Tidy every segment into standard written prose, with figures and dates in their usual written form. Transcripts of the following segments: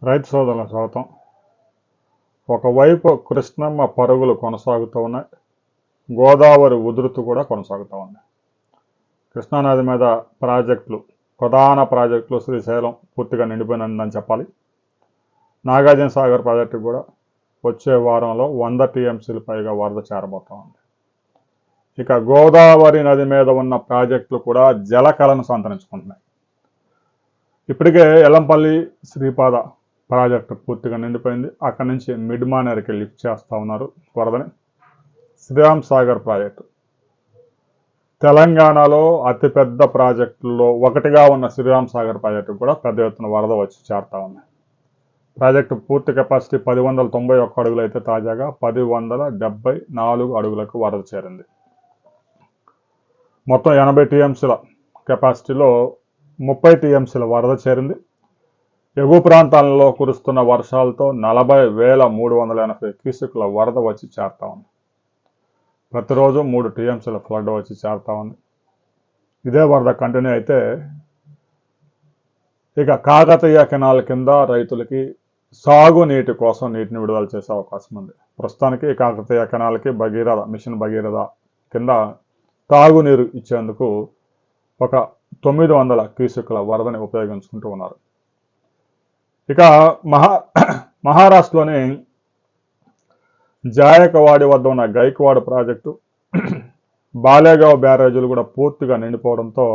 రైతు సోదరుల స్వాగతం. ఒకవైపు కృష్ణమ్మ పరుగులు కొనసాగుతూ ఉన్నాయి, గోదావరి ఉధృతి కూడా కొనసాగుతూ ఉంది. కృష్ణానది మీద ప్రధాన ప్రాజెక్టులు శ్రీశైలం పూర్తిగా నిండిపోయిందని చెప్పాలి. నాగార్జున సాగర్ ప్రాజెక్టు కూడా వచ్చే వారంలో 100 టీఎంసీలు పైగా వరద చేరబోతూ ఉంది. ఇక గోదావరి నది మీద ఉన్న ప్రాజెక్టులు కూడా జలకళను సంతరించుకుంటున్నాయి. ఇప్పటికే ఎల్లంపల్లి శ్రీపాద ప్రాజెక్టు పూర్తిగా నిండిపోయింది. అక్కడి నుంచి మిడ్ మానేర్కి లిఫ్ట్ చేస్తూ ఉన్నారు వరదని. శ్రీరామ్ సాగర్ ప్రాజెక్టు తెలంగాణలో అతిపెద్ద ప్రాజెక్టుల్లో ఒకటిగా ఉన్న శ్రీరామ్ సాగర్ ప్రాజెక్టు కూడా పెద్ద ఎత్తున వరద వచ్చి చేరుతూ ఉంది. ప్రాజెక్టు పూర్తి కెపాసిటీ 1091 అడుగులు అయితే తాజాగా 1074 అడుగులకు వరద చేరింది. మొత్తం 80 టీఎంసీల కెపాసిటీలో 30 టీఎంసీల వరద చేరింది. ఎగువ ప్రాంతాలలో కురుస్తున్న వర్షాలతో 40,380 క్యూసెక్ల వరద వచ్చి చేరుతా ఉంది. ప్రతిరోజు 3 టీఎంసీల ఫ్లడ్ వచ్చి చేరుతా ఉంది. ఇదే వరద కంటిన్యూ అయితే ఇక కాకతీయ కెనాల్ కింద రైతులకి సాగునీటి కోసం నీటిని విడుదల చేసే అవకాశం ఉంది. ప్రస్తుతానికి కాకతీయ కెనాల్కి మిషన్ భగీరథ కింద తాగునీరు ఇచ్చేందుకు ఒక 900 క్యూసెక్ల వరదని ఉపయోగించుకుంటూ ఉన్నారు. ఇక మహారాష్ట్రలోని జాయకవాడి వద్ద ఉన్న గైక్వాడ్ ప్రాజెక్టు, బాలేగావ్ బ్యారేజీలు కూడా పూర్తిగా నిండిపోవడంతో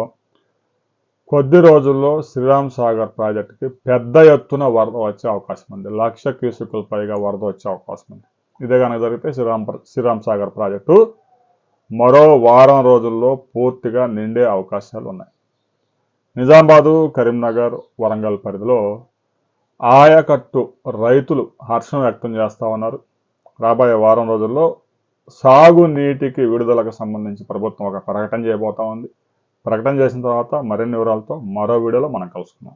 కొద్ది రోజుల్లో శ్రీరామ్ సాగర్ ప్రాజెక్టుకి పెద్ద ఎత్తున వరద వచ్చే అవకాశం ఉంది. 1,00,000 క్యూసెక్ల పైగా వరద వచ్చే అవకాశం ఉంది. ఇదే కనుక జరిగితే శ్రీరామ్ సాగర్ ప్రాజెక్టు మరో వారం రోజుల్లో పూర్తిగా నిండే అవకాశాలు ఉన్నాయి. నిజామాబాదు, కరీంనగర్, వరంగల్ పరిధిలో ఆయకట్టు రైతులు హర్షం వ్యక్తం చేస్తూ ఉన్నారు. రాబోయే వారం రోజుల్లో సాగునీటికి విడుదలకు సంబంధించి ప్రభుత్వం ఒక ప్రకటన చేయబోతా ఉంది. ప్రకటన చేసిన తర్వాత మరిన్ని వివరాలతో మరో వీడియోలో మనం కలుసుకుందాం.